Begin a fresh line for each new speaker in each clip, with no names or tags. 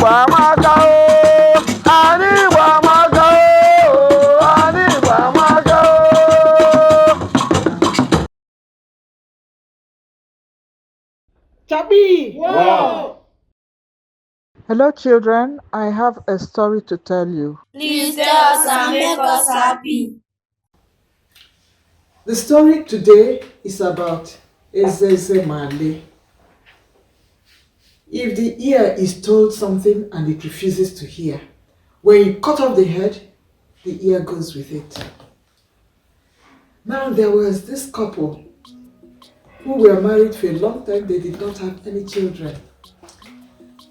Chabi!
Wow!
Hello children, I have a story to tell you.
Please tell us and make us happy.
The story today is about Ezezemali. If the ear is told something and it refuses to hear, when you cut off the head, the ear goes with it. Now there was this couple who were married for a long time. They did not have any children.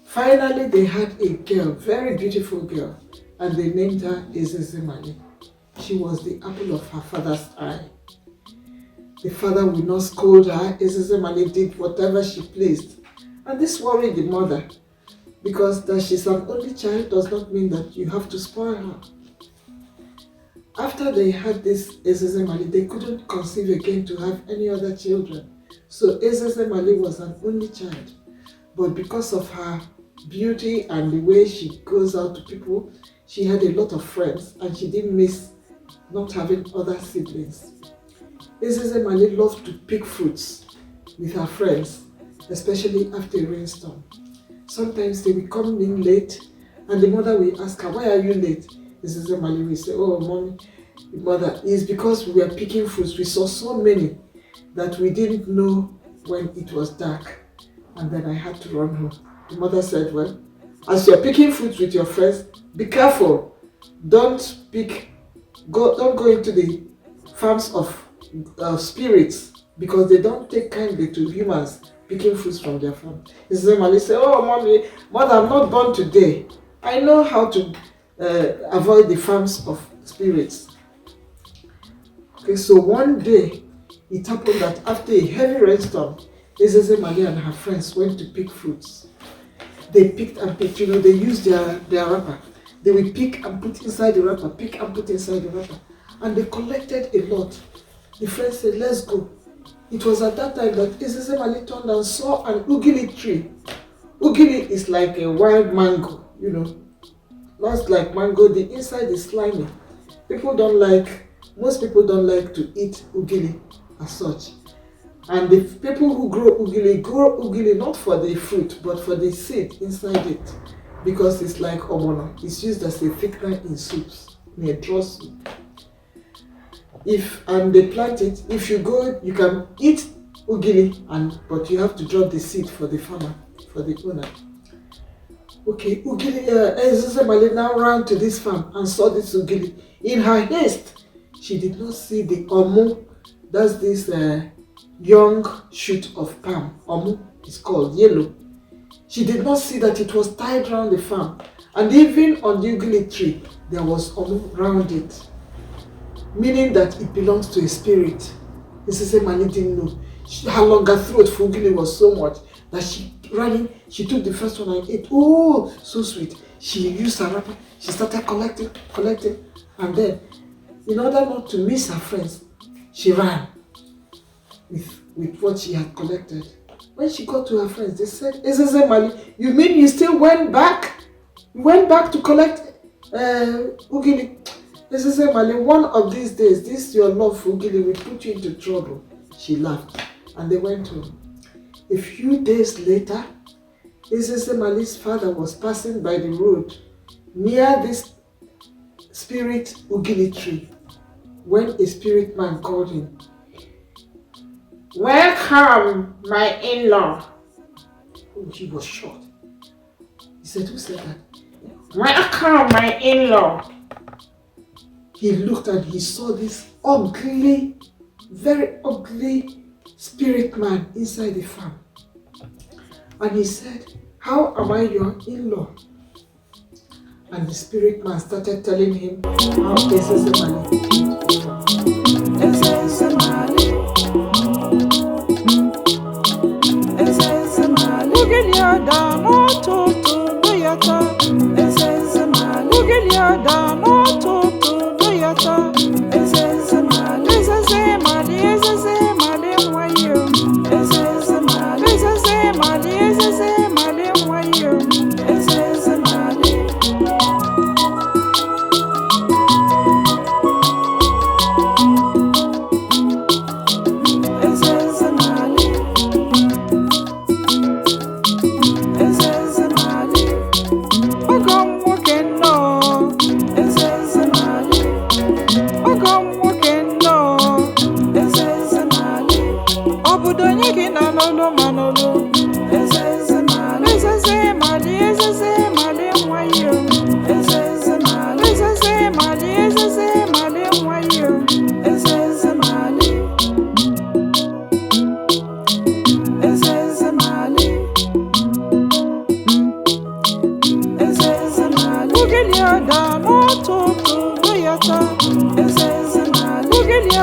Finally, they had a girl, very beautiful girl, and they named her Ezezemali. She was the apple of her father's eye. The father would not scold her. Ezezemali did whatever she pleased. And this worried the mother, because that she's an only child does not mean that you have to spoil her. After they had this Ezezemali, they couldn't conceive again to have any other children. So Ezezemali was an only child. But because of her beauty and the way she goes out to people, she had a lot of friends and she didn't miss not having other siblings. Ezezemali loved to pick fruits with her friends, especially after a rainstorm. Sometimes they will come in late and the mother will ask her, "Why are you late?" Ezezemali will say, "Oh, mommy, mother, it's because we were picking fruits. We saw so many that we didn't know when it was dark, and then I had to run home." The mother said, "Well, as you're picking fruits with your friends, be careful. Don't go into the farms of spirits, because they don't take kindly to humans picking fruits from their farm." Ezezemali said, "Oh, mommy, mother, I'm not born today. I know how to avoid the farms of spirits." Okay, so one day, it happened that after a heavy rainstorm, Ezezemali and her friends went to pick fruits. They picked and picked, they used their wrapper. They will pick and put inside the wrapper, pick and put inside the wrapper. And they collected a lot. The friends said, "Let's go." It was at that time that Ezezemali turned and saw an ugili tree. Ugili is like a wild mango, not like mango. The inside is slimy. Most people don't like to eat ugili as such. And the people who grow ugili not for the fruit, but for the seed inside it, because it's like omono. It's used as a thickener in soups, in a draw soup. And they plant it. If you go, you can eat ugili, but you have to drop the seed for the farmer, for the owner. Okay, ugili. Ezezemali now ran to this farm and saw this ugili. In her haste, she did not see the omu. That's this young shoot of palm. Omu is called yellow. She did not see that it was tied around the farm, and even on the ugili tree there was omu round it, meaning that it belongs to a spirit. Ezezemali didn't know. Her longer throat for ugili was so much that she ran in. She took the first one and ate. Oh, so sweet. She used her wrapper. She started collecting, and then, in order not to miss her friends, she ran with what she had collected. When she got to her friends, they said, "Ezezemali, you mean you still went back? You went back to collect ugili?" Ezezemali, "One of these days, this your love for ugili will put you into trouble." She laughed and they went home. A few days later, Ezezemali's father was passing by the road near this spirit ugili tree when a spirit man called him. "Welcome, my in-law." Oh, he was shocked. He said, "Who said that?" "Welcome, my in-law." He looked and he saw this ugly, very ugly spirit man inside the farm. And he said, "How am I your in-law?" And the spirit man started telling him how Ezezemali came to the farm.
Ezezemali, Ugiliada no toto doyata. Ezezemali, Ugiliada no toto doyata. Ezezemali, Ezezemali, Ezezemali wayo. Ezezemali, Ezezemali, Ezezemali wayo. Ezezemali.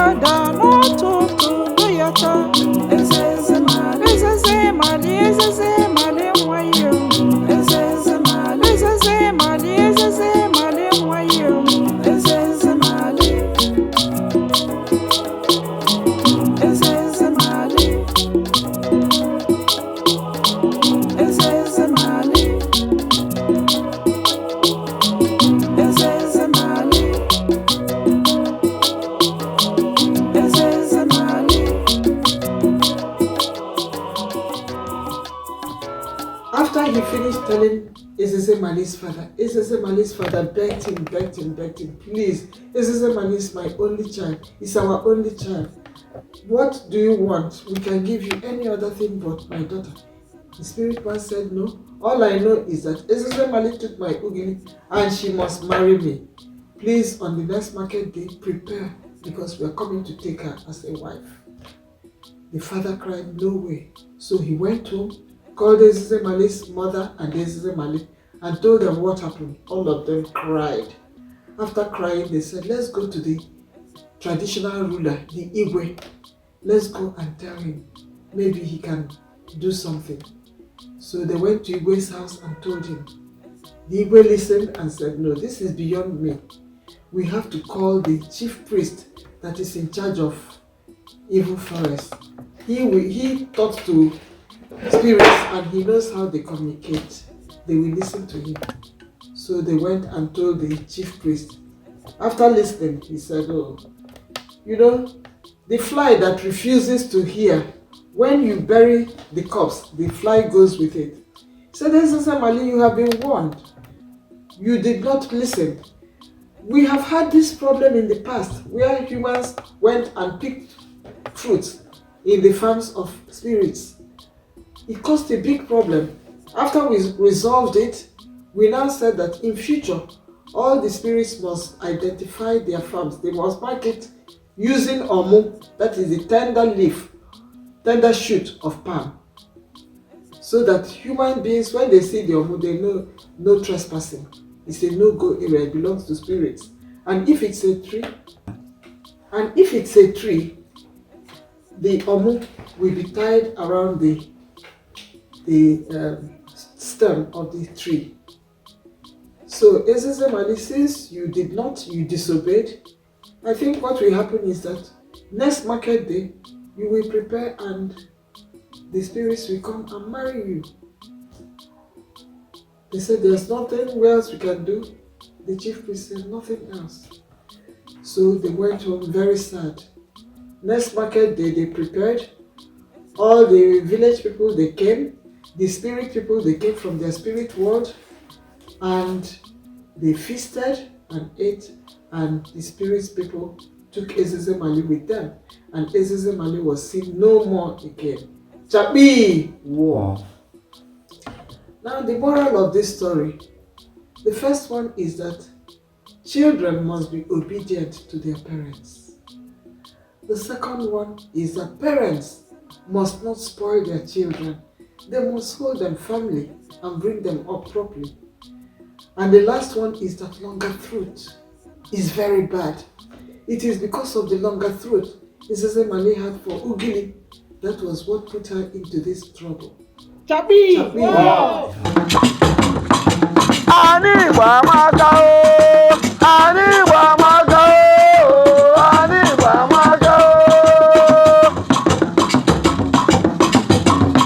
ada n'ụtụtụ doyata. Ezezemali, Ezezemali, Ezezemali nwayo. Ezezemali, Ezezemali, Ezezemali nwayo. Ezezemali, Ezezemali, Ezezemali, Ezezemali, Ezezemali.
After he finished telling Ezezemali's father begged him, please, Ezezemali is my only child, it's our only child. What do you want? We can give you any other thing but my daughter. The spirit man said, no, all I know is that Ezezemali took my ugili and she must marry me. Please, on the next market day, prepare because we are coming to take her as a wife. The father cried, no way. So he went home, called Ezezemali's mother and Ezezemali and told them what happened. All of them cried. After crying, they said, let's go to the traditional ruler, the Igbo. Let's go and tell him. Maybe he can do something. So they went to Igwe's house and told him. The Igwe listened and said, no, this is beyond me. We have to call the chief priest that is in charge of evil forest. He talks to spirits and he knows how they communicate. They will listen to him. So they went and told the chief priest. After listening, he said, oh, you know, the fly that refuses to hear, when you bury the corpse, the fly goes with it. He said, Ezezemali, you have been warned. You did not listen. We have had this problem in the past where humans went and picked fruits in the farms of spirits. It caused a big problem. After we resolved it, we now said that in future, all the spirits must identify their farms. They must mark it using omu, that is the tender shoot of palm. So that human beings, when they see the omu, they know no trespassing. It's a no-go area, it belongs to spirits. And if it's a tree, the omu will be tied around the stem of the tree. So Ezezemali, since you disobeyed, I think what will happen is that next market day, you will prepare and the spirits will come and marry you. They said there's nothing else we can do. The chief priest said nothing else. So they went home very sad. Next market day, they prepared. All the village people, they came. The spirit people, they came from their spirit world. And they feasted and ate. And the spirit people took Ezezemali with them. And Ezezemali was seen no more again. Chabi! War. Now the moral of this story. The first one is that children must be obedient to their parents. The second one is that parents must not spoil their children. They must hold them firmly and bring them up properly. And the last one is that longer throat is very bad. It is because of the longer throat Ezezemali had for ugili that was what put her into this trouble.
Chabi!
Chabi.
Ani Bamaka